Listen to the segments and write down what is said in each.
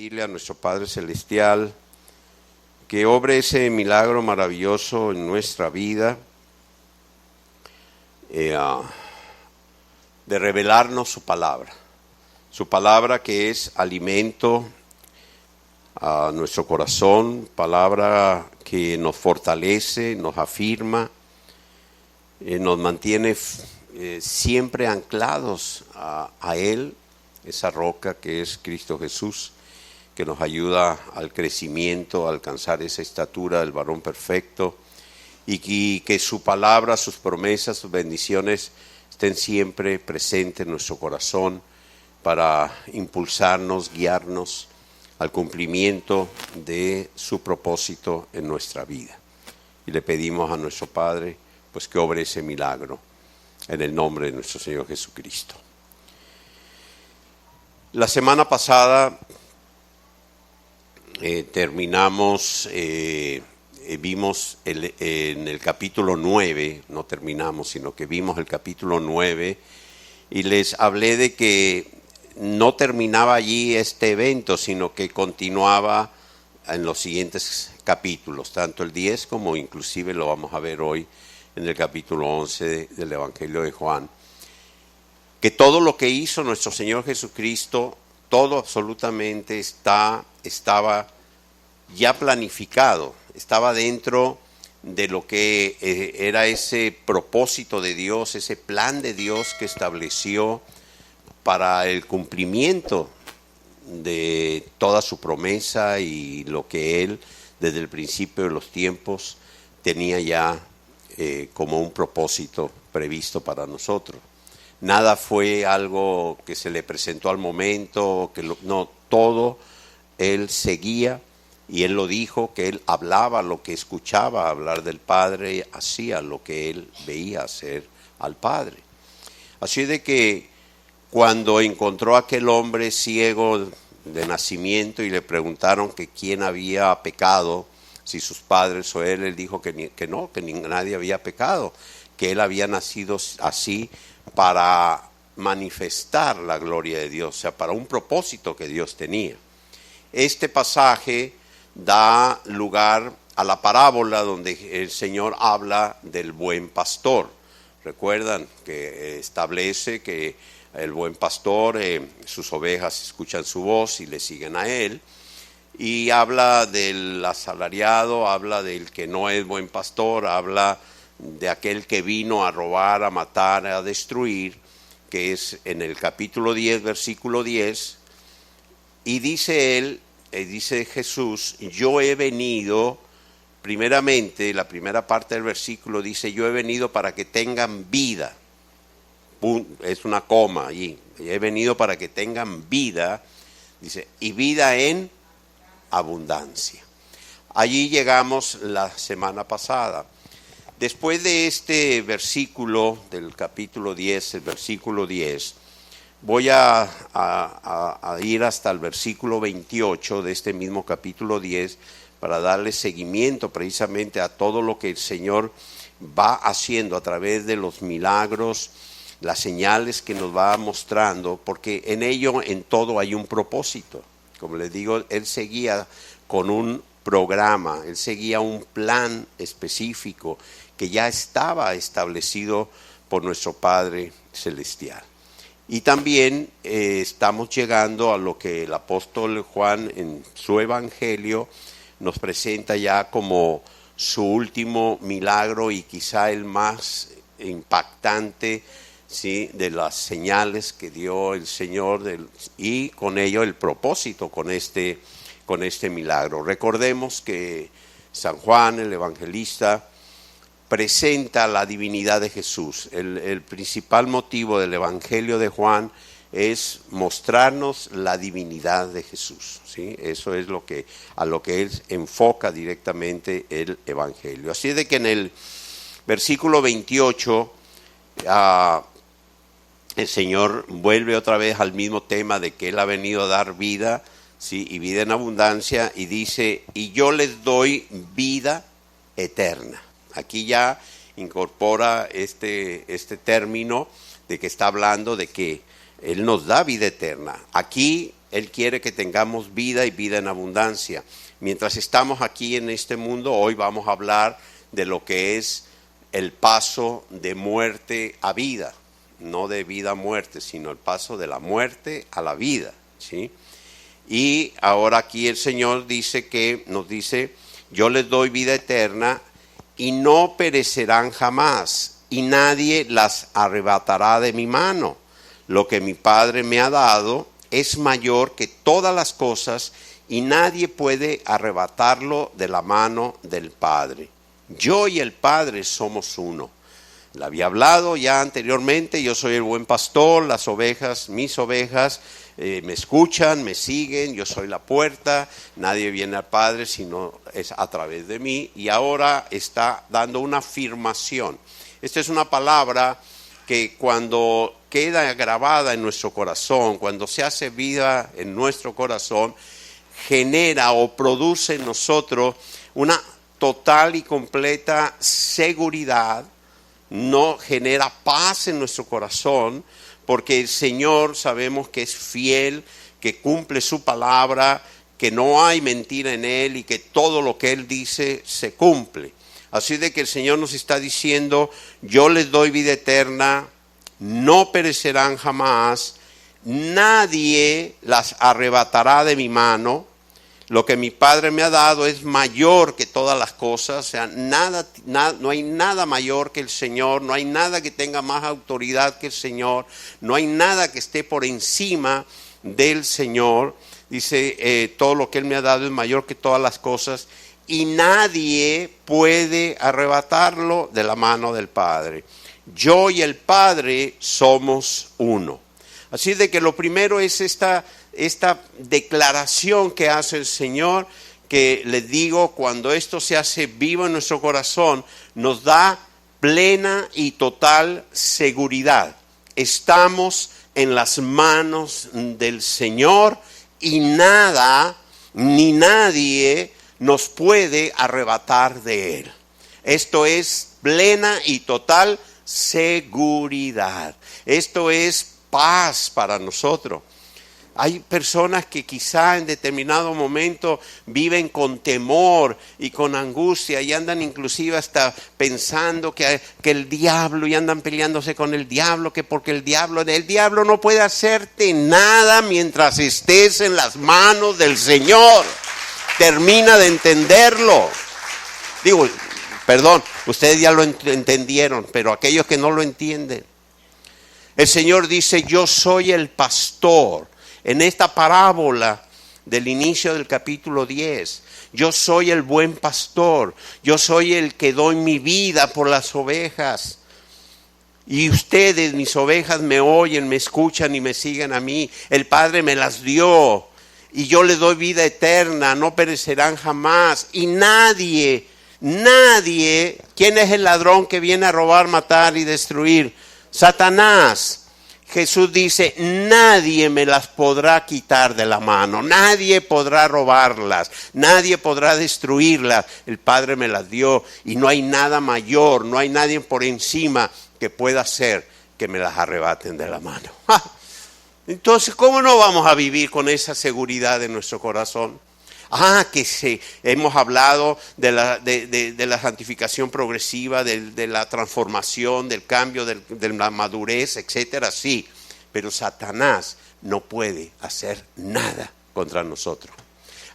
pedirle a nuestro Padre Celestial que obre ese milagro maravilloso en nuestra vida, de revelarnos su palabra que es alimento a nuestro corazón, palabra que nos fortalece, nos afirma, nos mantiene siempre anclados a Él, esa roca que es Cristo Jesús, que nos ayuda al crecimiento, a alcanzar esa estatura del varón perfecto, y que su palabra, sus promesas, sus bendiciones estén siempre presentes en nuestro corazón para impulsarnos, guiarnos al cumplimiento de su propósito en nuestra vida. Y le pedimos a nuestro Padre pues que obre ese milagro en el nombre de nuestro Señor Jesucristo. La semana pasada vimos en el capítulo 9, no terminamos, sino que vimos el capítulo 9 y les hablé de que no terminaba allí este evento, sino que continuaba en los siguientes capítulos, tanto el 10 como inclusive lo vamos a ver hoy en el capítulo 11 del Evangelio de Juan. Que todo lo que hizo nuestro Señor Jesucristo, todo absolutamente estaba ya planificado, estaba dentro de lo que era ese propósito de Dios, ese plan de Dios que estableció para el cumplimiento de toda su promesa y lo que Él desde el principio de los tiempos tenía ya como un propósito previsto para nosotros. Nada fue algo que se le presentó al momento, no, todo Él seguía y Él lo dijo, que Él hablaba lo que escuchaba hablar del Padre, hacía lo que Él veía hacer al Padre. Así de que cuando encontró a aquel hombre ciego de nacimiento y le preguntaron que quién había pecado, si sus padres o él dijo que nadie había pecado, que él había nacido así para manifestar la gloria de Dios, o sea, para un propósito que Dios tenía. Este pasaje da lugar a la parábola donde el Señor habla del buen pastor. Recuerdan que establece que el buen pastor, sus ovejas escuchan su voz y le siguen a él. Y habla del asalariado, habla del que no es buen pastor, habla de aquel que vino a robar, a matar, a destruir, que es en el capítulo 10, versículo 10. Y dice él, dice Jesús, yo he venido, primeramente, la primera parte del versículo dice, yo he venido para que tengan vida. Es una coma allí. He venido para que tengan vida, dice, y vida en abundancia. Allí llegamos la semana pasada. Después de este versículo del capítulo 10, el versículo 10, voy a ir hasta el versículo 28 de este mismo capítulo 10 para darle seguimiento precisamente a todo lo que el Señor va haciendo a través de los milagros, las señales que nos va mostrando, porque en ello, en todo hay un propósito. Como les digo, Él seguía con un programa, Él seguía un plan específico que ya estaba establecido por nuestro Padre Celestial. Y también estamos llegando a lo que el apóstol Juan en su Evangelio nos presenta ya como su último milagro y quizá el más impactante, ¿sí?, de las señales que dio el Señor y con ello el propósito con este milagro. Recordemos que San Juan, el evangelista, presenta la divinidad de Jesús. El principal motivo del Evangelio de Juan es mostrarnos la divinidad de Jesús, ¿sí? Eso es a lo que él enfoca directamente el Evangelio. Así es de que en el versículo 28 el Señor vuelve otra vez al mismo tema de que Él ha venido a dar vida, ¿sí?, y vida en abundancia, y dice, y yo les doy vida eterna. Aquí ya incorpora este término de que está hablando de que Él nos da vida eterna. Aquí Él quiere que tengamos vida y vida en abundancia. Mientras estamos aquí en este mundo, hoy vamos a hablar de lo que es el paso de muerte a vida. No de vida a muerte, sino el paso de la muerte a la vida, ¿sí? Y ahora aquí el Señor nos dice, yo les doy vida eterna y no perecerán jamás, y nadie las arrebatará de mi mano. Lo que mi Padre me ha dado es mayor que todas las cosas, y nadie puede arrebatarlo de la mano del Padre. Yo y el Padre somos uno. Le había hablado ya anteriormente, yo soy el buen pastor, las ovejas, mis ovejas, me escuchan, me siguen, yo soy la puerta, nadie viene al Padre sino es a través de mí, y ahora está dando una afirmación. Esta es una palabra que cuando queda grabada en nuestro corazón, cuando se hace vida en nuestro corazón, genera o produce en nosotros una total y completa seguridad. No genera paz en nuestro corazón, porque el Señor sabemos que es fiel, que cumple su palabra, que no hay mentira en Él y que todo lo que Él dice se cumple. Así de que el Señor nos está diciendo, yo les doy vida eterna, no perecerán jamás, nadie las arrebatará de mi mano. Lo que mi Padre me ha dado es mayor que todas las cosas, o sea, no hay nada mayor que el Señor, no hay nada que tenga más autoridad que el Señor, no hay nada que esté por encima del Señor. Dice, todo lo que Él me ha dado es mayor que todas las cosas, y nadie puede arrebatarlo de la mano del Padre. Yo y el Padre somos uno. Así de que lo primero es esta declaración que hace el Señor, que les digo, cuando esto se hace vivo en nuestro corazón, nos da plena y total seguridad. Estamos en las manos del Señor y nada ni nadie nos puede arrebatar de Él. Esto es plena y total seguridad. Esto es paz para nosotros. Hay personas que quizá en determinado momento viven con temor y con angustia y andan inclusive hasta pensando que el diablo, y andan peleándose con el diablo, que porque el diablo no puede hacerte nada mientras estés en las manos del Señor. Termina de entenderlo. Digo, perdón, ustedes ya lo entendieron, pero aquellos que no lo entienden. El Señor dice, yo soy el pastor. En esta parábola del inicio del capítulo 10, yo soy el buen pastor. Yo soy el que doy mi vida por las ovejas. Y ustedes, mis ovejas, me oyen, me escuchan y me siguen a mí. El Padre me las dio y yo les doy vida eterna, no perecerán jamás. Y nadie, ¿quién es el ladrón que viene a robar, matar y destruir? Satanás. Jesús dice, nadie me las podrá quitar de la mano, nadie podrá robarlas, nadie podrá destruirlas. El Padre me las dio y no hay nada mayor, no hay nadie por encima que pueda hacer que me las arrebaten de la mano. Entonces, ¿cómo no vamos a vivir con esa seguridad en nuestro corazón? Hemos hablado de la santificación progresiva, de la transformación, del cambio, de la madurez, etcétera, sí. Pero Satanás no puede hacer nada contra nosotros.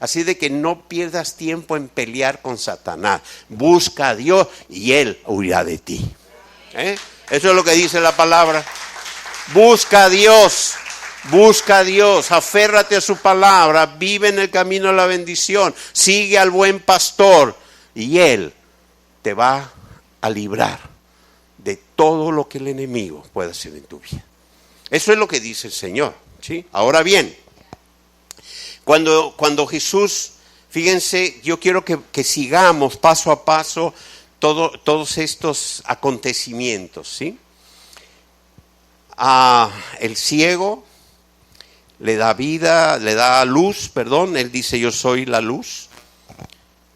Así de que no pierdas tiempo en pelear con Satanás. Busca a Dios y Él huirá de ti. Eso es lo que dice la palabra. Busca a Dios. Busca a Dios, aférrate a su palabra, vive en el camino de la bendición, sigue al buen pastor y Él te va a librar de todo lo que el enemigo pueda hacer en tu vida. Eso es lo que dice el Señor, ¿sí? Ahora bien, cuando Jesús, fíjense, yo quiero que sigamos paso a paso todos estos acontecimientos, ¿sí? El ciego le da vida, le da luz, él dice yo soy la luz.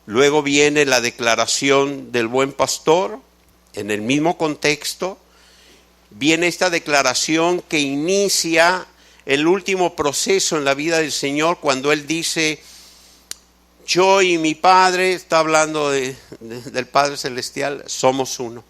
Luego viene la declaración del buen pastor, en el mismo contexto. Viene esta declaración que inicia el último proceso en la vida del Señor cuando Él dice, yo y mi Padre, está hablando del Padre Celestial, somos uno.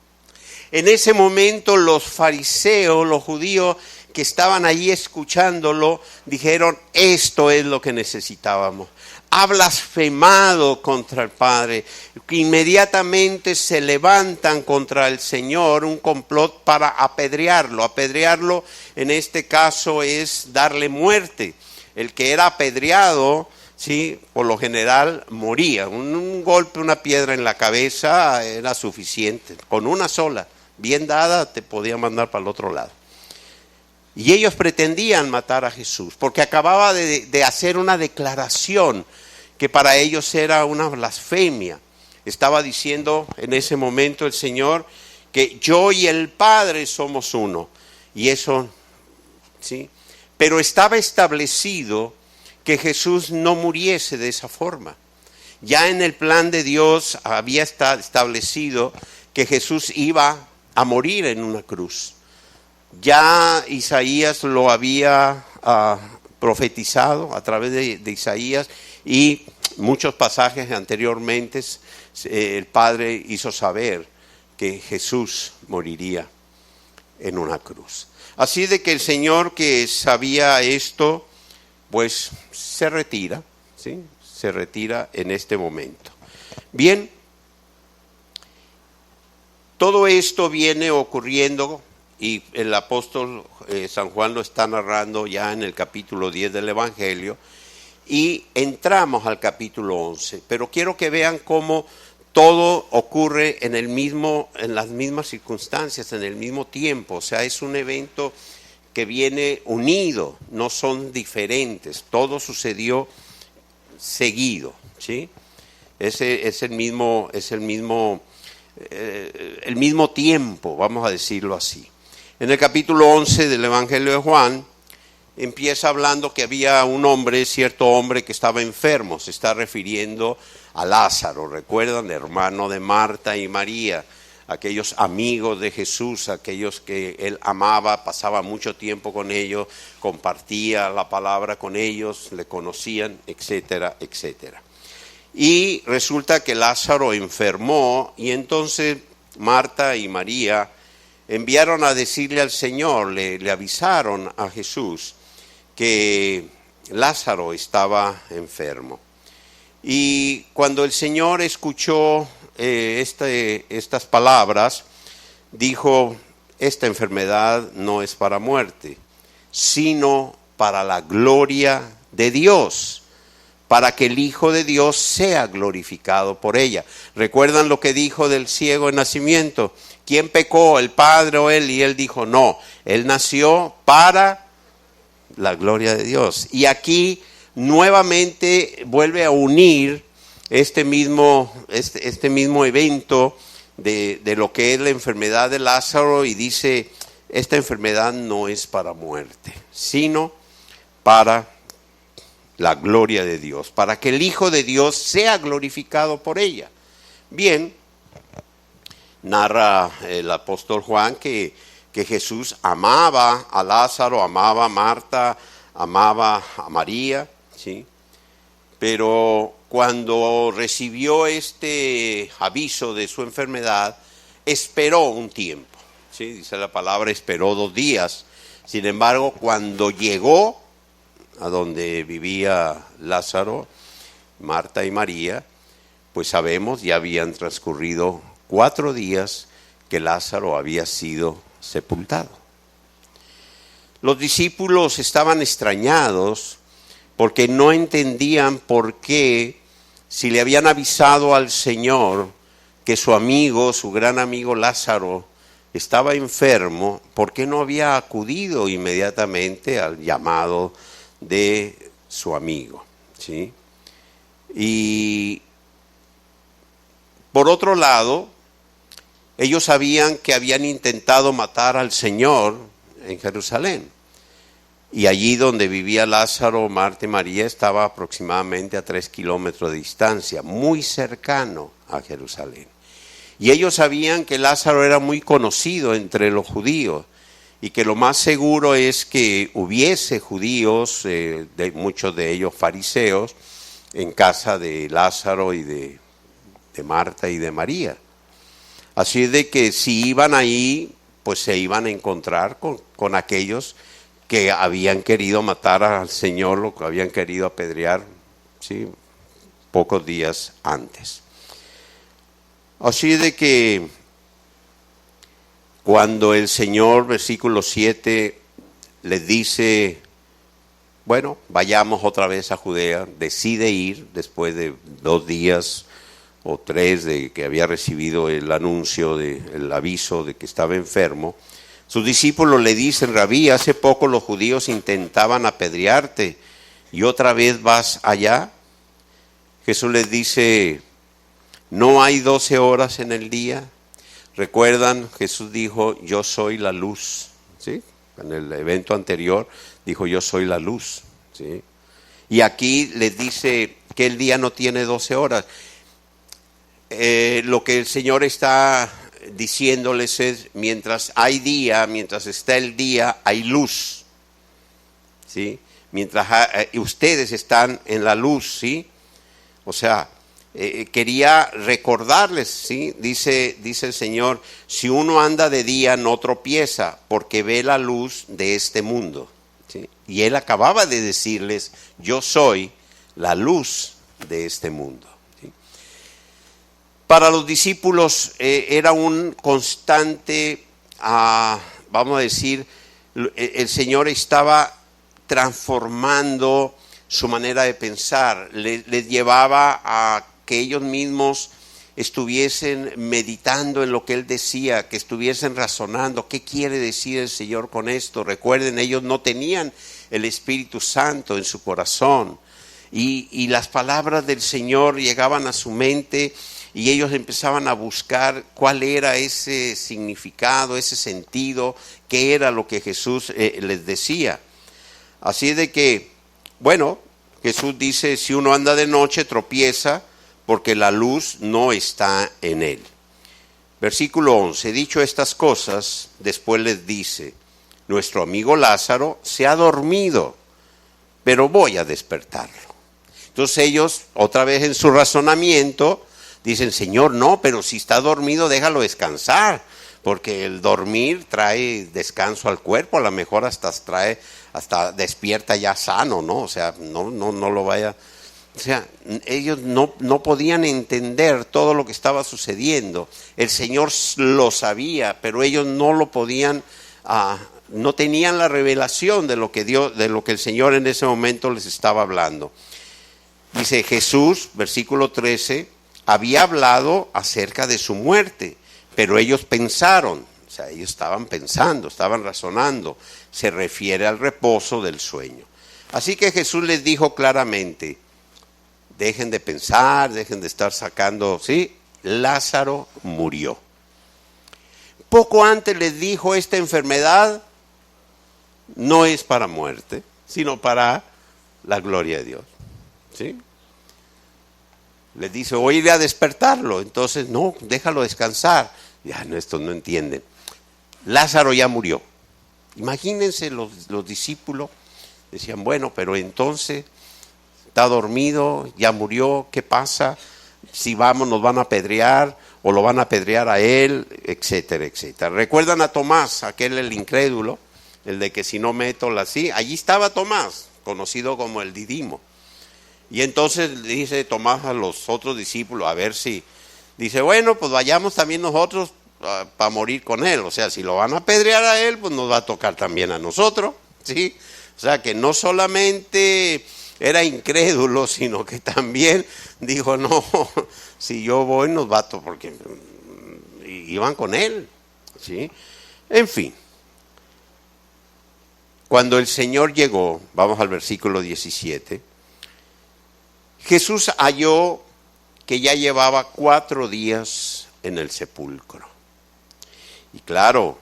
En ese momento los fariseos, los judíos que estaban allí escuchándolo, dijeron, esto es lo que necesitábamos. Ha blasfemado contra el Padre. Inmediatamente se levantan contra el Señor un complot para apedrearlo. Apedrearlo en este caso es darle muerte. El que era apedreado, sí, por lo general moría. Un golpe, una piedra en la cabeza era suficiente. Con una sola, bien dada, te podía mandar para el otro lado. Y ellos pretendían matar a Jesús, porque acababa de hacer una declaración que para ellos era una blasfemia. Estaba diciendo en ese momento el Señor que yo y el Padre somos uno. Y eso, ¿sí? Pero estaba establecido que Jesús no muriese de esa forma. Ya en el plan de Dios había establecido que Jesús iba a morir en una cruz. Ya Isaías lo había profetizado a través de Isaías y muchos pasajes anteriormente el Padre hizo saber que Jesús moriría en una cruz. Así de que el Señor, que sabía esto, pues se retira, ¿sí? Se retira en este momento. Bien, todo esto viene ocurriendo y el apóstol San Juan lo está narrando ya en el capítulo 10 del Evangelio y entramos al capítulo 11. Pero quiero que vean cómo todo ocurre en las mismas circunstancias, en el mismo tiempo. O sea, es un evento que viene unido, no son diferentes. Todo sucedió seguido, ¿sí? Es el mismo tiempo, vamos a decirlo así. En el capítulo 11 del Evangelio de Juan, empieza hablando que había un hombre, cierto hombre que estaba enfermo. Se está refiriendo a Lázaro, ¿recuerdan? Hermano de Marta y María, aquellos amigos de Jesús, aquellos que él amaba, pasaba mucho tiempo con ellos, compartía la palabra con ellos, le conocían, etcétera, etcétera. Y resulta que Lázaro enfermó y entonces Marta y María enviaron a decirle al Señor, le avisaron a Jesús que Lázaro estaba enfermo. Y cuando el Señor escuchó estas palabras, dijo, esta enfermedad no es para muerte, sino para la gloria de Dios, para que el Hijo de Dios sea glorificado por ella. ¿Recuerdan lo que dijo del ciego en nacimiento? ¿Quién pecó, el padre o él? Y él dijo, no, él nació para la gloria de Dios. Y aquí nuevamente vuelve a unir este mismo evento de lo que es la enfermedad de Lázaro y dice, esta enfermedad no es para muerte, sino para la gloria de Dios, para que el Hijo de Dios sea glorificado por ella. Bien, narra el apóstol Juan que Jesús amaba a Lázaro, amaba a Marta, amaba a María, ¿sí? Pero cuando recibió este aviso de su enfermedad, esperó un tiempo, ¿sí? Dice la palabra, esperó 2 días. Sin embargo, cuando llegó a donde vivía Lázaro, Marta y María, pues sabemos, ya habían transcurrido 4 días que Lázaro había sido sepultado. Los discípulos estaban extrañados porque no entendían por qué, si le habían avisado al Señor que su amigo, su gran amigo Lázaro, estaba enfermo, ¿por qué no había acudido inmediatamente al llamado de su amigo? ¿Sí? Y por otro lado, ellos sabían que habían intentado matar al Señor en Jerusalén. Y allí donde vivía Lázaro, Marta y María estaba aproximadamente a 3 kilómetros de distancia, muy cercano a Jerusalén. Y ellos sabían que Lázaro era muy conocido entre los judíos y que lo más seguro es que hubiese judíos, muchos de ellos fariseos, en casa de Lázaro y de Marta y de María. Así de que si iban ahí, pues se iban a encontrar con aquellos que habían querido matar al Señor, lo que habían querido apedrear, ¿sí?, pocos días antes. Así de que cuando el Señor, versículo 7, les dice, bueno, vayamos otra vez a Judea, decide ir después de 2 días o 3 de que había recibido el anuncio, el aviso de que estaba enfermo. Sus discípulos le dicen, Rabí, hace poco los judíos intentaban apedrearte y otra vez vas allá. Jesús les dice, ¿no hay 12 horas en el día? ¿Recuerdan? Jesús dijo, yo soy la luz, ¿sí? En el evento anterior dijo, yo soy la luz, ¿sí? Y aquí les dice que el día no tiene 12 horas. Lo que el Señor está diciéndoles es, mientras hay día, mientras está el día, hay luz, ¿sí? Mientras ustedes están en la luz, ¿sí? O sea, quería recordarles, ¿sí? Dice el Señor, si uno anda de día no tropieza porque ve la luz de este mundo, ¿sí? Y Él acababa de decirles, yo soy la luz de este mundo. Para los discípulos era un constante, vamos a decir, el Señor estaba transformando su manera de pensar, les llevaba a que ellos mismos estuviesen meditando en lo que Él decía, que estuviesen razonando, ¿qué quiere decir el Señor con esto? Recuerden, ellos no tenían el Espíritu Santo en su corazón y las palabras del Señor llegaban a su mente y ellos empezaban a buscar cuál era ese significado, ese sentido, qué era lo que Jesús les decía. Así de que, bueno, Jesús dice, si uno anda de noche tropieza porque la luz no está en él. Versículo 11, dicho estas cosas, después les dice, nuestro amigo Lázaro se ha dormido, pero voy a despertarlo. Entonces ellos, otra vez en su razonamiento, dicen, Señor, no, pero si está dormido, déjalo descansar, porque el dormir trae descanso al cuerpo, a lo mejor hasta despierta ya sano, ¿no? O sea, no lo vaya. O sea, ellos no podían entender todo lo que estaba sucediendo. El Señor lo sabía, pero ellos no lo podían, no tenían la revelación de lo que el Señor en ese momento les estaba hablando. Dice Jesús, versículo 13, había hablado acerca de su muerte, pero ellos pensaron, o sea, ellos estaban pensando, estaban razonando, se refiere al reposo del sueño. Así que Jesús les dijo claramente, dejen de pensar, dejen de estar sacando, ¿sí? Lázaro murió. Poco antes les dijo, esta enfermedad no es para muerte, sino para la gloria de Dios, ¿sí? Les dice, voy a ir a despertarlo. Entonces, no, déjalo descansar. Ya, estos no entienden. Lázaro ya murió. Imagínense los discípulos. Decían, bueno, pero entonces está dormido, ya murió, ¿qué pasa? Si vamos, nos van a apedrear o lo van a apedrear a él, etcétera, etcétera. ¿Recuerdan a Tomás, aquel el incrédulo? El de que si no meto la sí. Allí estaba Tomás, conocido como el Didimo. Y entonces dice Tomás a los otros discípulos, a ver si, dice, bueno, pues vayamos también nosotros para morir con él. O sea, si lo van a apedrear a él, pues nos va a tocar también a nosotros, ¿sí? O sea, que no solamente era incrédulo, sino que también dijo, no, si yo voy nos va a tocar, porque iban con él, ¿sí? En fin. Cuando el Señor llegó, vamos al versículo 17, Jesús halló que ya llevaba 4 días en el sepulcro. Y claro,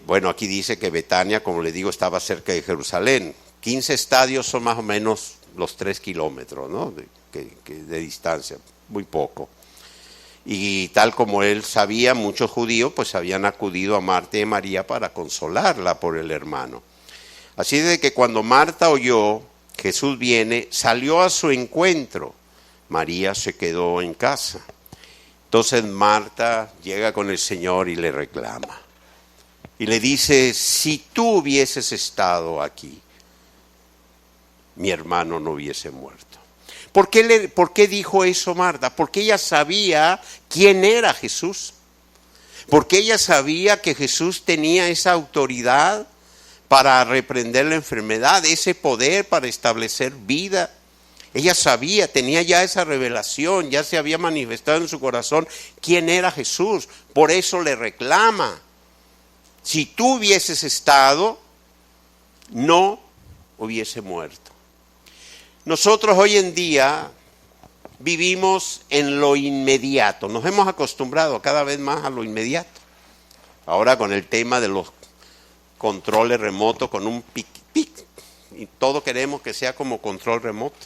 bueno, aquí dice que Betania, como le digo, estaba cerca de Jerusalén. 15 estadios son más o menos los 3 kilómetros, ¿no? de distancia, muy poco. Y tal como él sabía, muchos judíos pues habían acudido a Marta y María para consolarla por el hermano. Así de que cuando Marta oyó Jesús viene, salió a su encuentro. María se quedó en casa. Entonces Marta llega con el Señor y le reclama. Y le dice, si tú hubieses estado aquí, mi hermano no hubiese muerto. ¿Por qué dijo eso Marta? Porque ella sabía quién era Jesús. Porque ella sabía que Jesús tenía esa autoridad para reprender la enfermedad, ese poder para establecer vida. Ella sabía, tenía ya esa revelación, ya se había manifestado en su corazón quién era Jesús. Por eso le reclama. Si tú hubieses estado, no hubiese muerto. Nosotros hoy en día vivimos en lo inmediato. Nos hemos acostumbrado cada vez más a lo inmediato. Ahora con el tema de los controles remotos, con un pic, y todo queremos que sea como control remoto.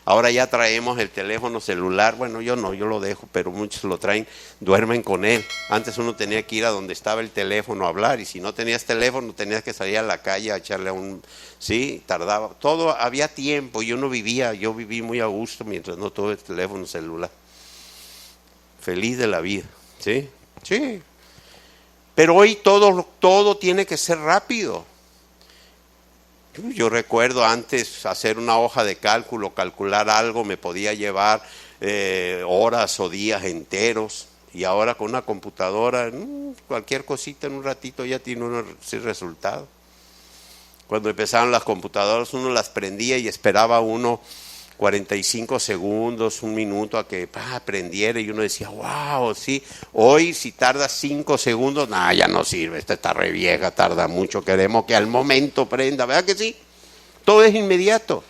Ahora ya traemos el teléfono celular, bueno, yo no, yo lo dejo, pero muchos lo traen, duermen con él. Antes uno tenía que ir a donde estaba el teléfono a hablar, y si no tenías teléfono tenías que salir a la calle a echarle sí, tardaba, todo, había tiempo, yo viví muy a gusto mientras no tuve el teléfono celular. Feliz de la vida, ¿sí? Sí. Pero hoy todo tiene que ser rápido. Yo recuerdo antes hacer una hoja de cálculo, calcular algo, me podía llevar horas o días enteros. Y ahora con una computadora, cualquier cosita en un ratito ya tiene uno ese resultado. Cuando empezaron las computadoras uno las prendía y esperaba 45 segundos, un minuto a que prendiera, y uno decía, wow, sí. Hoy si tarda 5 segundos, ya no sirve, esta está re vieja, tarda mucho, queremos que al momento prenda, ¿verdad que sí? Todo es inmediato.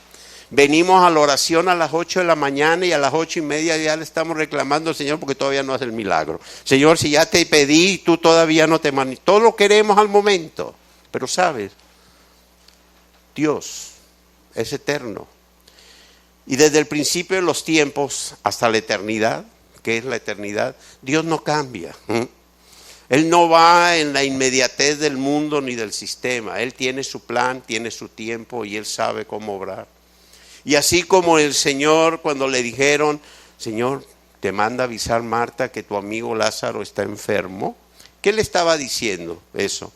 Venimos a la oración a las 8 de la mañana y a las 8:30 ya le estamos reclamando al Señor porque todavía no hace el milagro. Señor, si ya te pedí, tú todavía no te manifestas. Todo lo queremos al momento, pero sabes, Dios es eterno. Y desde el principio de los tiempos hasta la eternidad, ¿qué es la eternidad? Dios no cambia. Él no va en la inmediatez del mundo ni del sistema. Él tiene su plan, tiene su tiempo y Él sabe cómo obrar. Y así como el Señor cuando le dijeron, Señor, te manda avisar Marta que tu amigo Lázaro está enfermo. ¿Qué le estaba diciendo eso?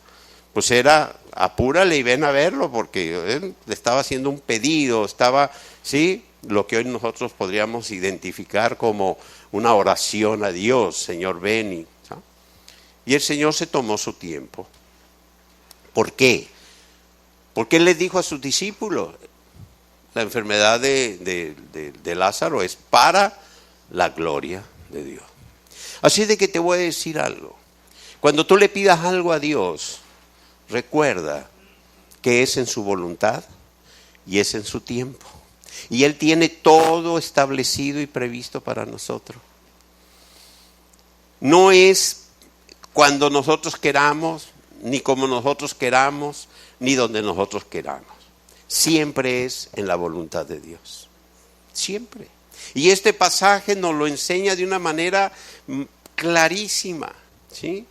Pues era, apúrale y ven a verlo, porque él le estaba haciendo un pedido, ¿sí? Lo que hoy nosotros podríamos identificar como una oración a Dios, Señor, ven. ¿Sabes? Y el Señor se tomó su tiempo. ¿Por qué? Porque Él les dijo a sus discípulos, la enfermedad de Lázaro es para la gloria de Dios. Así de que te voy a decir algo. Cuando tú le pidas algo a Dios, recuerda que es en su voluntad y es en su tiempo. Y Él tiene todo establecido y previsto para nosotros. No es cuando nosotros queramos, ni como nosotros queramos, ni donde nosotros queramos. Siempre es en la voluntad de Dios. Siempre. Y este pasaje nos lo enseña de una manera clarísima, ¿sí?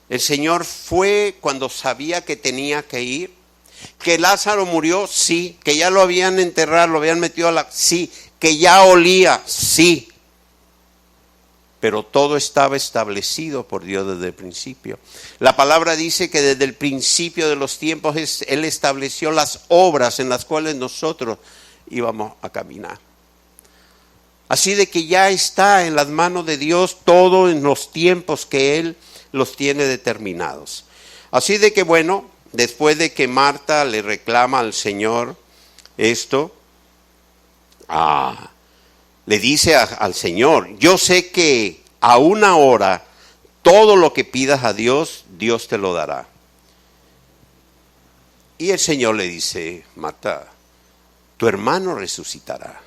El Señor fue cuando sabía que tenía que ir. Que Lázaro murió, sí. Que ya lo habían enterrado, lo habían metido sí. Que ya olía, sí. Pero todo estaba establecido por Dios desde el principio. La palabra dice que desde el principio de los tiempos Él estableció las obras en las cuales nosotros íbamos a caminar. Así de que ya está en las manos de Dios todo en los tiempos que Él los tiene determinados. Así de que bueno, después de que Marta le reclama al Señor esto, le dice al Señor, yo sé que a una hora todo lo que pidas a Dios, Dios te lo dará. Y el Señor le dice, Marta, tu hermano resucitará.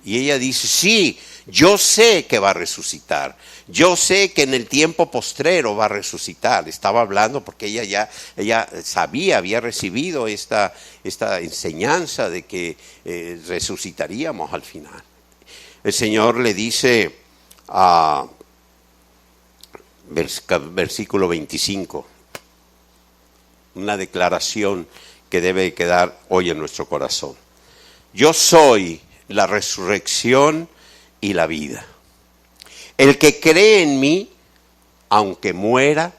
Y ella dice, sí, yo sé que va a resucitar. Yo sé que en el tiempo postrero va a resucitar. Estaba hablando porque ella sabía, había recibido esta enseñanza de que resucitaríamos al final. El Señor le dice, versículo 25. Una declaración que debe quedar hoy en nuestro corazón. Yo soy la resurrección y la vida. El que cree en mí, aunque muera,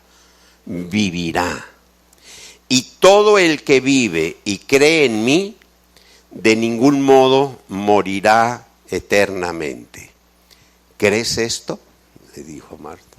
vivirá. Y todo el que vive y cree en mí, de ningún modo morirá eternamente. ¿Crees esto?, le dijo Marta.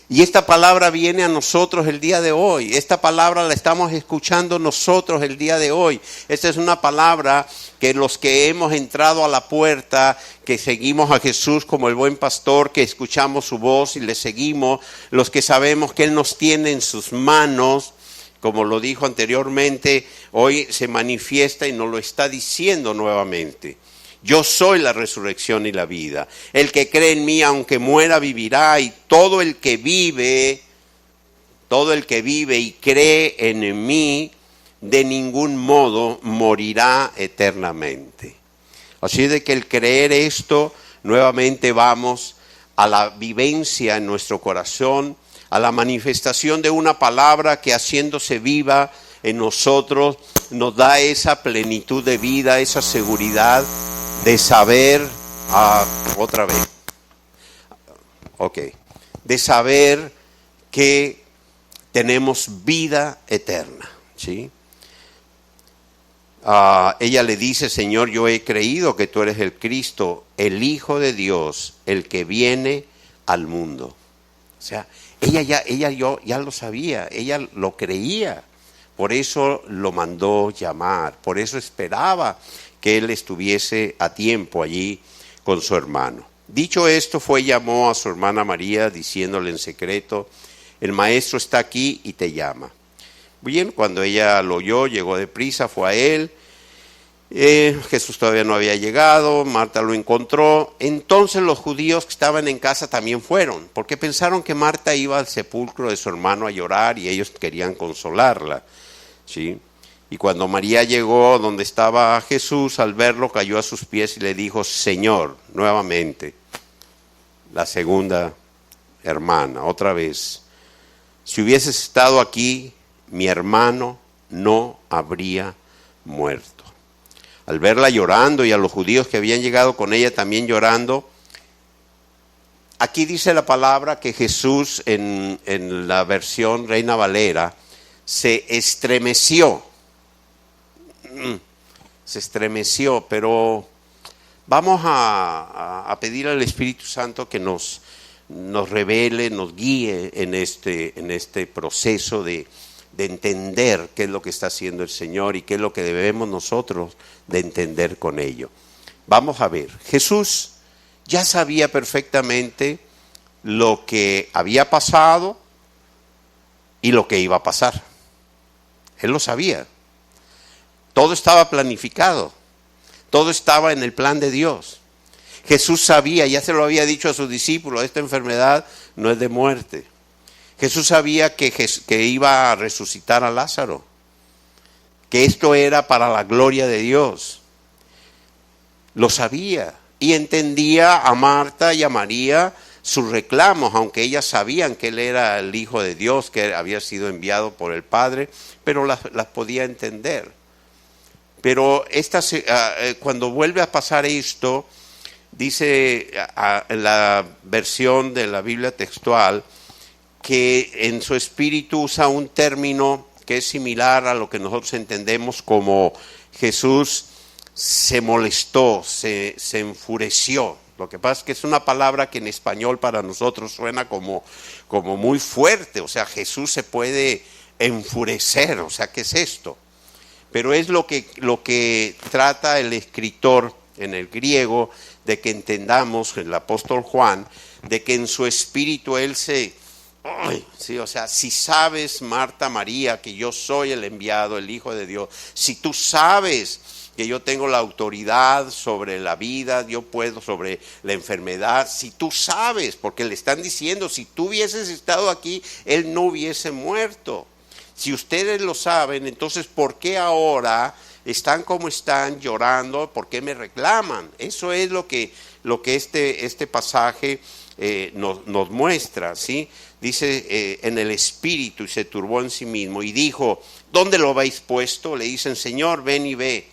Y esta palabra viene a nosotros el día de hoy. Esta palabra la estamos escuchando nosotros el día de hoy. Esta es una palabra que los que hemos entrado a la puerta, que seguimos a Jesús como el buen pastor, que escuchamos su voz y le seguimos, los que sabemos que Él nos tiene en sus manos, como lo dijo anteriormente, hoy se manifiesta y nos lo está diciendo nuevamente. Yo soy la resurrección y la vida. El que cree en mí, aunque muera, vivirá. Y todo el que vive y cree en mí, de ningún modo morirá eternamente. Así de que el creer esto, nuevamente vamos a la vivencia en nuestro corazón, a la manifestación de una palabra que haciéndose viva en nosotros nos da esa plenitud de vida, esa seguridad de saber, de saber que tenemos vida eterna, ¿sí? Ella le dice: Señor, yo he creído que tú eres el Cristo, el Hijo de Dios, el que viene al mundo. O sea, ella ya lo sabía, ella lo creía, por eso lo mandó llamar, por eso esperaba que él estuviese a tiempo allí con su hermano. Dicho esto, llamó a su hermana María, diciéndole en secreto: el maestro está aquí y te llama. Bien, cuando ella lo oyó, llegó deprisa, fue a él. Jesús todavía no había llegado, Marta lo encontró. Entonces los judíos que estaban en casa también fueron, porque pensaron que Marta iba al sepulcro de su hermano a llorar y ellos querían consolarla, ¿sí? Y cuando María llegó donde estaba Jesús, al verlo cayó a sus pies y le dijo: Señor, nuevamente, la segunda hermana, otra vez, si hubieses estado aquí, mi hermano no habría muerto. Al verla llorando y a los judíos que habían llegado con ella también llorando, aquí dice la palabra que Jesús en la versión Reina Valera se estremeció. Se estremeció, pero vamos a pedir al Espíritu Santo que nos revele, nos guíe en este proceso de entender qué es lo que está haciendo el Señor y qué es lo que debemos nosotros de entender con ello. Vamos a ver, Jesús ya sabía perfectamente lo que había pasado y lo que iba a pasar. Él lo sabía. Todo estaba planificado, todo estaba en el plan de Dios. Jesús sabía, ya se lo había dicho a sus discípulos: esta enfermedad no es de muerte. Jesús sabía que iba a resucitar a Lázaro, que esto era para la gloria de Dios. Lo sabía y entendía a Marta y a María sus reclamos, aunque ellas sabían que Él era el Hijo de Dios, que había sido enviado por el Padre, pero las podía entender. Pero cuando vuelve a pasar esto, dice en la versión de la Biblia textual, que en su espíritu usa un término que es similar a lo que nosotros entendemos como Jesús se molestó, se enfureció. Lo que pasa es que es una palabra que en español para nosotros suena como muy fuerte. O sea, Jesús se puede enfurecer. O sea, ¿qué es esto? Pero es lo que trata el escritor en el griego, de que entendamos, el apóstol Juan, de que en su espíritu él sí, o sea, si sabes, Marta, María, que yo soy el enviado, el Hijo de Dios, si tú sabes que yo tengo la autoridad sobre la vida, yo puedo sobre la enfermedad, si tú sabes, porque le están diciendo, si tú hubieses estado aquí, él no hubiese muerto. Si ustedes lo saben, entonces ¿por qué ahora están como están, llorando, ¿por qué me reclaman? Eso es lo que este pasaje nos muestra, ¿sí? Dice en el espíritu, y se turbó en sí mismo y dijo, ¿dónde lo habéis puesto? Le dicen, Señor, ven y ve.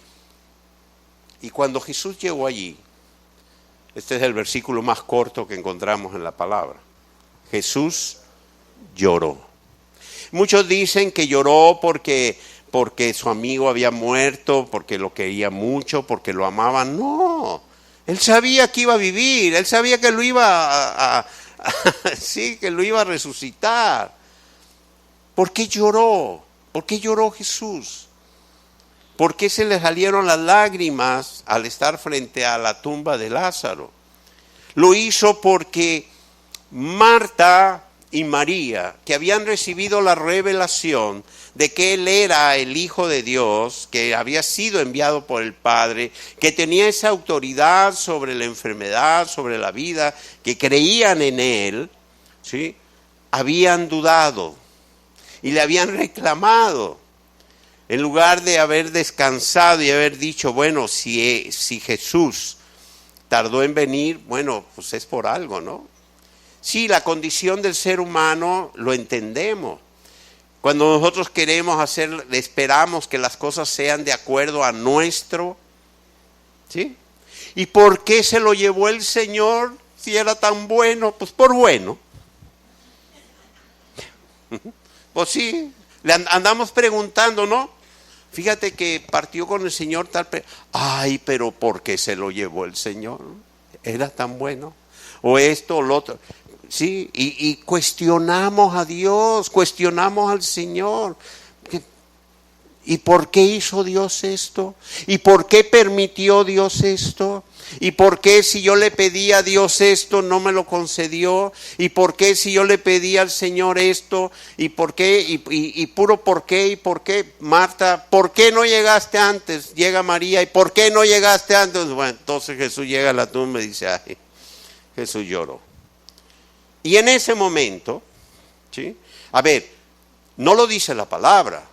Y cuando Jesús llegó allí, este es el versículo más corto que encontramos en la palabra, Jesús lloró. Muchos dicen que lloró porque su amigo había muerto, porque lo quería mucho, porque lo amaba. No, él sabía que iba a vivir, él sabía que lo iba sí, que lo iba a resucitar. ¿Por qué lloró? ¿Por qué lloró Jesús? ¿Por qué se le salieron las lágrimas al estar frente a la tumba de Lázaro? Lo hizo porque Marta y María, que habían recibido la revelación de que Él era el Hijo de Dios, que había sido enviado por el Padre, que tenía esa autoridad sobre la enfermedad, sobre la vida, que creían en Él, ¿sí? Habían dudado y le habían reclamado. En lugar de haber descansado y haber dicho, bueno, si Jesús tardó en venir, bueno, pues es por algo, ¿no? Sí, la condición del ser humano lo entendemos. Cuando nosotros esperamos que las cosas sean de acuerdo a nuestro, ¿sí? ¿Y por qué se lo llevó el Señor si era tan bueno? Pues por bueno. Pues sí, le andamos preguntando, ¿no? Fíjate que partió con el Señor tal... Ay, pero ¿por qué se lo llevó el Señor? Era tan bueno. O esto o lo otro. Sí, y cuestionamos a Dios, cuestionamos al Señor. ¿Y por qué hizo Dios esto? ¿Y por qué permitió Dios esto? ¿Y por qué si yo le pedí a Dios esto no me lo concedió? ¿Y por qué si yo le pedí al Señor esto? ¿Y por qué? Y puro por qué, y por qué. Marta, ¿por qué no llegaste antes? Llega María, ¿y por qué no llegaste antes? Bueno, entonces Jesús llega a la tumba y dice, ay, Jesús lloró. Y en ese momento, ¿sí? A ver, no lo dice la palabra,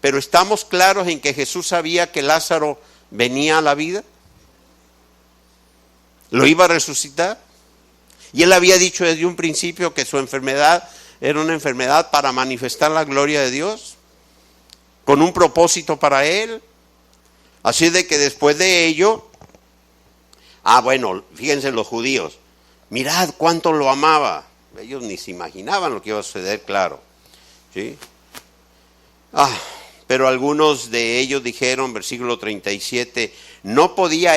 pero estamos claros en que Jesús sabía que Lázaro venía a la vida. ¿Lo iba a resucitar? Y él había dicho desde un principio que su enfermedad era una enfermedad para manifestar la gloria de Dios, con un propósito para él. Así de que después de ello, bueno, fíjense los judíos, mirad cuánto lo amaba. Ellos ni se imaginaban lo que iba a suceder, claro. ¿Sí? Pero algunos de ellos dijeron, versículo 37, no podía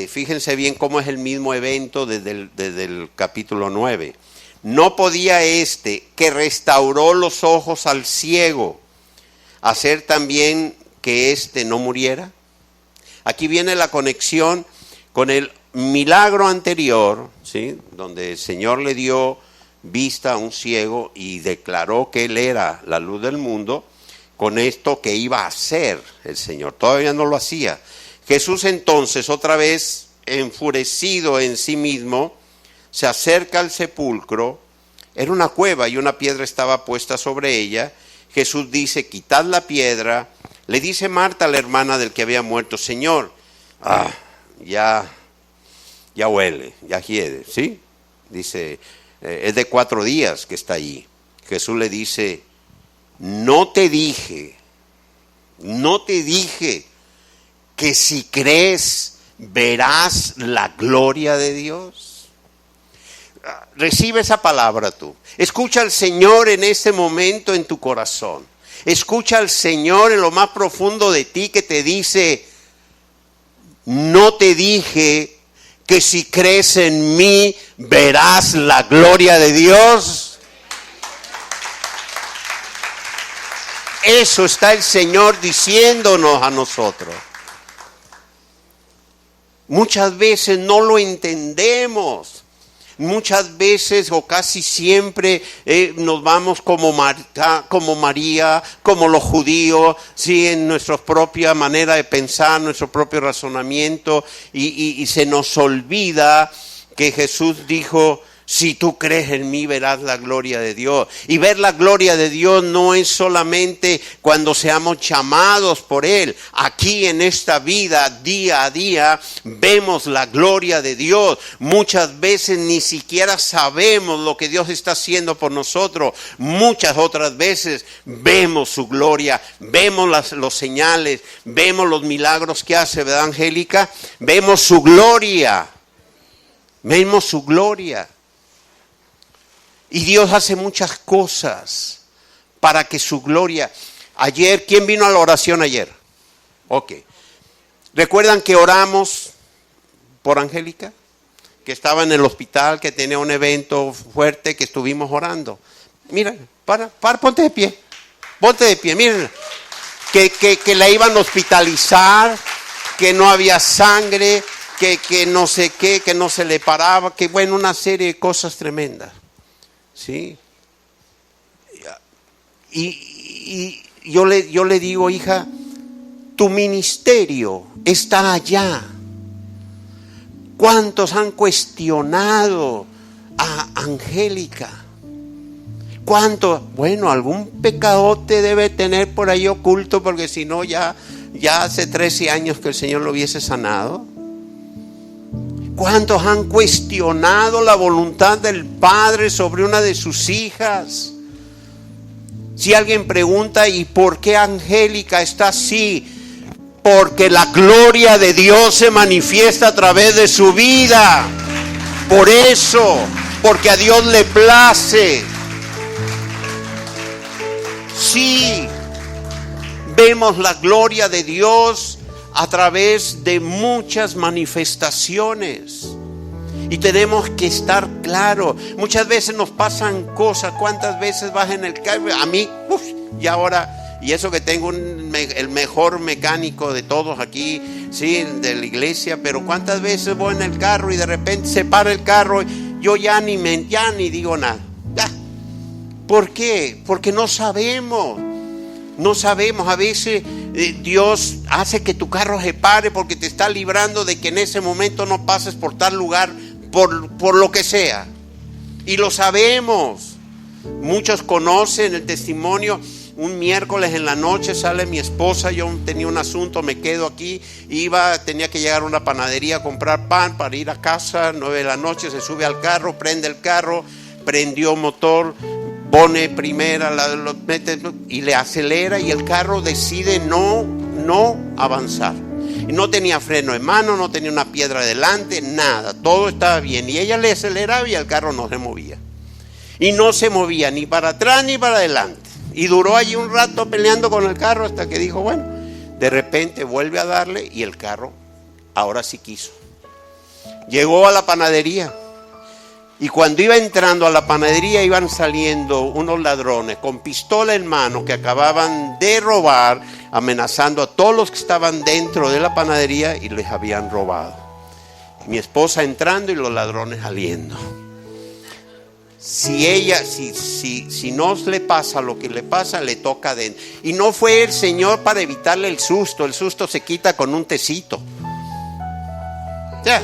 fíjense bien cómo es el mismo evento desde el capítulo 9, no podía que restauró los ojos al ciego, hacer también que no muriera. Aquí viene la conexión con el milagro anterior, ¿sí? Donde el Señor le dio vista a un ciego y declaró que Él era la luz del mundo. Con esto que iba a hacer el Señor, todavía no lo hacía. Jesús entonces, otra vez enfurecido en sí mismo, se acerca al sepulcro. Era una cueva y una piedra estaba puesta sobre ella. Jesús dice, quitad la piedra. Le dice Marta, la hermana del que había muerto, Señor, ya huele, ya hiede, ¿sí? Dice, es de 4 días que está allí. Jesús le dice, no te dije que si crees verás la gloria de Dios. Recibe esa palabra tú. Escucha al Señor en este momento en tu corazón. Escucha al Señor en lo más profundo de ti que te dice, no te dije que si crees en mí verás la gloria de Dios. Eso está el Señor diciéndonos a nosotros. Muchas veces no lo entendemos. Muchas veces o casi siempre nos vamos como Marta, como María, como los judíos, ¿sí? En nuestra propia manera de pensar, nuestro propio razonamiento, y se nos olvida que Jesús dijo, Si tú crees en mí, verás la gloria de Dios. Y ver la gloria de Dios no es solamente cuando seamos llamados por Él. Aquí en esta vida, día a día, vemos la gloria de Dios. Muchas veces ni siquiera sabemos lo que Dios está haciendo por nosotros. Muchas otras veces vemos su gloria, vemos los señales, vemos los milagros que hace, ¿verdad, Angélica? Vemos su gloria. Vemos su gloria. Y Dios hace muchas cosas para que su gloria... Ayer, ¿quién vino a la oración ayer? Ok. ¿Recuerdan que oramos por Angélica? Que estaba en el hospital, que tenía un evento fuerte, que estuvimos orando. Mira, ponte de pie. Ponte de pie, miren. Que la iban a hospitalizar, que no había sangre, que no sé qué, que no se le paraba, que bueno, una serie de cosas tremendas. ¿Sí? Y yo le digo, hija, tu ministerio está allá. ¿Cuántos han cuestionado a Angélica? ¿Cuántos? Bueno, algún pecadote debe tener por ahí oculto, porque si no ya hace 13 años que el Señor lo hubiese sanado. ¿Cuántos han cuestionado la voluntad del Padre sobre una de sus hijas? Si alguien pregunta, ¿y por qué Angélica está así? Porque la gloria de Dios se manifiesta a través de su vida. Por eso, porque a Dios le place. Sí, vemos la gloria de Dios a través de muchas manifestaciones. Y tenemos que estar claros. Muchas veces nos pasan cosas. ¿Cuántas veces vas en el carro? A mí, y ahora, y eso que tengo el mejor mecánico de todos aquí, sí, de la iglesia, pero ¿cuántas veces voy en el carro y de repente se para el carro? Yo ya ni digo nada. ¿Por qué? Porque no sabemos. No sabemos, a veces Dios hace que tu carro se pare porque te está librando de que en ese momento no pases por tal lugar, por lo que sea. Y lo sabemos. Muchos conocen el testimonio. Un miércoles en la noche sale mi esposa, yo tenía un asunto, me quedo aquí, tenía que llegar a una panadería a comprar pan para ir a casa, 9 de la noche, se sube al carro, prende el carro, prendió motor, pone primera, lo mete y le acelera y el carro decide no avanzar. Y no tenía freno en mano, no tenía una piedra delante, nada, todo estaba bien. Y ella le aceleraba y el carro no se movía. Y no se movía ni para atrás ni para adelante. Y duró allí un rato peleando con el carro hasta que dijo, bueno, de repente vuelve a darle y el carro ahora sí quiso. Llegó a la panadería. Y cuando iba entrando a la panadería iban saliendo unos ladrones con pistola en mano que acababan de robar, amenazando a todos los que estaban dentro de la panadería y les habían robado. Mi esposa entrando y los ladrones saliendo. Si no le pasa lo que le pasa, le toca adentro. Y no fue el Señor para evitarle el susto se quita con un tecito. Ya.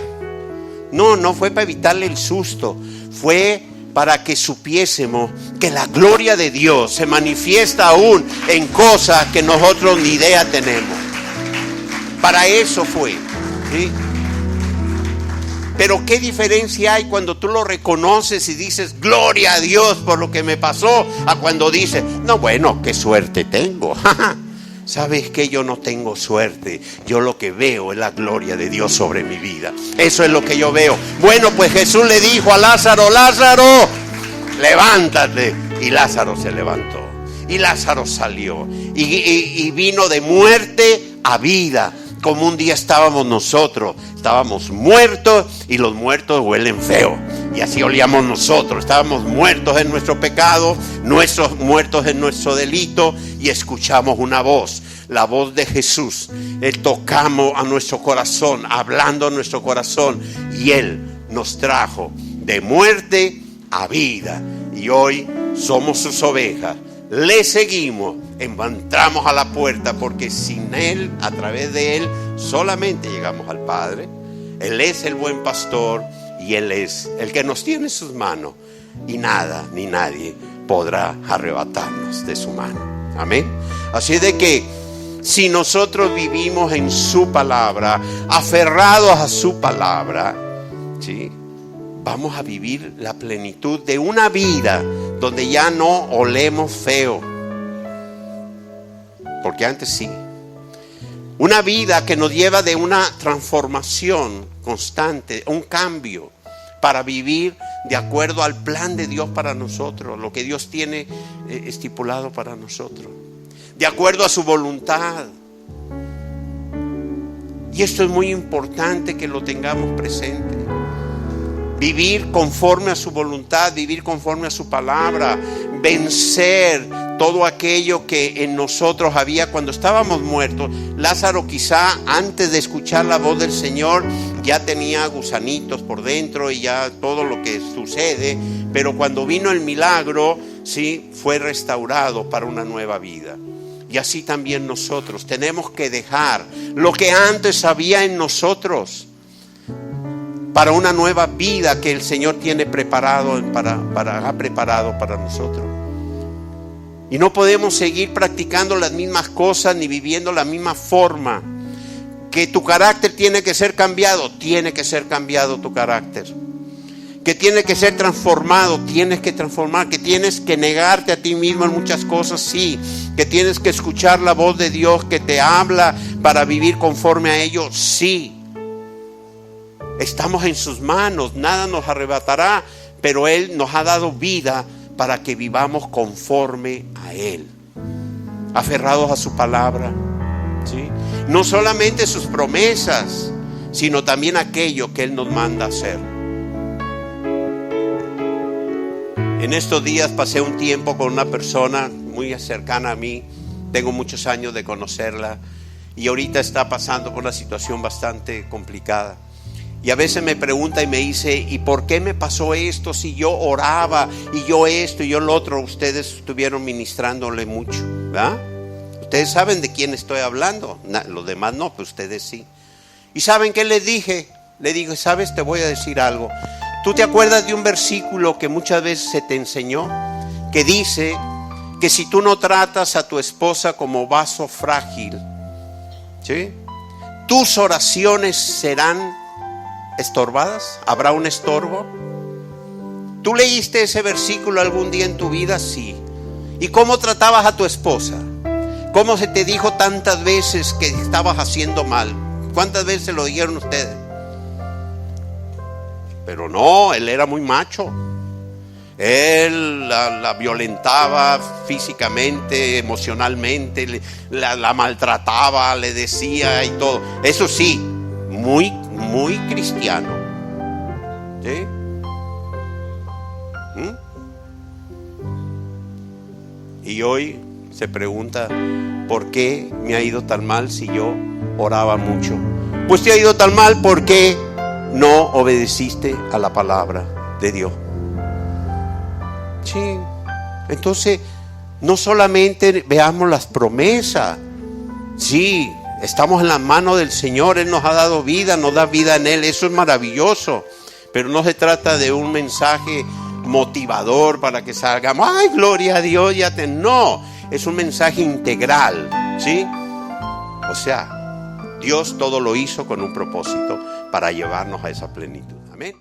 No fue para evitarle el susto, fue para que supiésemos que la gloria de Dios se manifiesta aún en cosas que nosotros ni idea tenemos. Para eso fue, ¿sí? Pero qué diferencia hay cuando tú lo reconoces y dices gloria a Dios por lo que me pasó, a cuando dices, no, bueno, qué suerte tengo. ¿Sabes qué? Yo no tengo suerte. Yo lo que veo es la gloria de Dios sobre mi vida. Eso es lo que yo veo. Bueno, pues Jesús le dijo a Lázaro, Lázaro, levántate. Y Lázaro se levantó. Y Lázaro salió. Y vino de muerte a vida. Como un día estábamos nosotros. Estábamos muertos y los muertos huelen feo. Y así olíamos nosotros. Estábamos muertos en nuestro pecado, muertos en nuestro delito, y escuchamos una voz, la voz de Jesús. Él tocamos a nuestro corazón, hablando a nuestro corazón, y Él nos trajo de muerte a vida. Y hoy somos sus ovejas. Le seguimos, entramos a la puerta, porque sin Él, a través de Él, solamente llegamos al Padre. Él es el buen pastor y Él es el que nos tiene en sus manos, y nada ni nadie podrá arrebatarnos de su mano. Amén. Así de que si nosotros vivimos en su palabra, aferrados a su palabra, ¿sí?, vamos a vivir la plenitud de una vida donde ya no olemos feo. Porque antes sí. Una vida que nos lleva de una transformación constante, un cambio, para vivir de acuerdo al plan de Dios para nosotros, lo que Dios tiene estipulado para nosotros, de acuerdo a su voluntad. Y esto es muy importante que lo tengamos presente. Vivir conforme a su voluntad, vivir conforme a su palabra, vencer todo aquello que en nosotros había cuando estábamos muertos. Lázaro quizá antes de escuchar la voz del Señor ya tenía gusanitos por dentro y ya todo lo que sucede, pero cuando vino el milagro, sí, fue restaurado para una nueva vida. Y así también nosotros tenemos que dejar lo que antes había en nosotros para una nueva vida que el Señor tiene preparado ha preparado para nosotros. Y no podemos seguir practicando las mismas cosas ni viviendo la misma forma. Que tu carácter tiene que ser cambiado tu carácter. Que tiene que ser transformado, tienes que transformar. Que tienes que negarte a ti mismo en muchas cosas, sí. Que tienes que escuchar la voz de Dios que te habla para vivir conforme a ello, sí. Estamos en sus manos, nada nos arrebatará, pero Él nos ha dado vida para que vivamos conforme a Él, aferrados a su palabra, ¿sí? No solamente sus promesas, sino también aquello que Él nos manda hacer. En estos días pasé un tiempo con una persona muy cercana a mí, tengo muchos años de conocerla, y ahorita está pasando por una situación bastante complicada. Y a veces me pregunta y me dice, ¿y por qué me pasó esto si yo oraba y yo esto y yo lo otro? Ustedes estuvieron ministrándole mucho, ¿verdad? Ustedes saben de quién estoy hablando, los demás no, pero ustedes sí. ¿Y saben qué les dije? Le digo, ¿sabes? Te voy a decir algo. ¿Tú te acuerdas de un versículo que muchas veces se te enseñó? Que dice que si tú no tratas a tu esposa como vaso frágil, ¿sí?, tus oraciones serán estorbadas, habrá un estorbo. ¿Tú leíste ese versículo algún día en tu vida? Sí. ¿Y cómo tratabas a tu esposa? ¿Cómo se te dijo tantas veces que estabas haciendo mal? ¿Cuántas veces se lo dijeron ustedes? Pero no, él era muy macho. Él la violentaba físicamente, emocionalmente, la maltrataba, le decía y todo. Eso sí, muy cristiano, ¿sí? Y hoy se pregunta, ¿por qué me ha ido tan mal si yo oraba mucho? Pues te ha ido tan mal porque no obedeciste a la palabra de Dios. Sí. Entonces, no solamente veamos las promesas, sí, estamos en las manos del Señor, Él nos ha dado vida, nos da vida en Él, eso es maravilloso, pero no se trata de un mensaje motivador para que salgamos, ¡ay, gloria a Dios! No, es un mensaje integral, ¿sí? O sea, Dios todo lo hizo con un propósito para llevarnos a esa plenitud. Amén.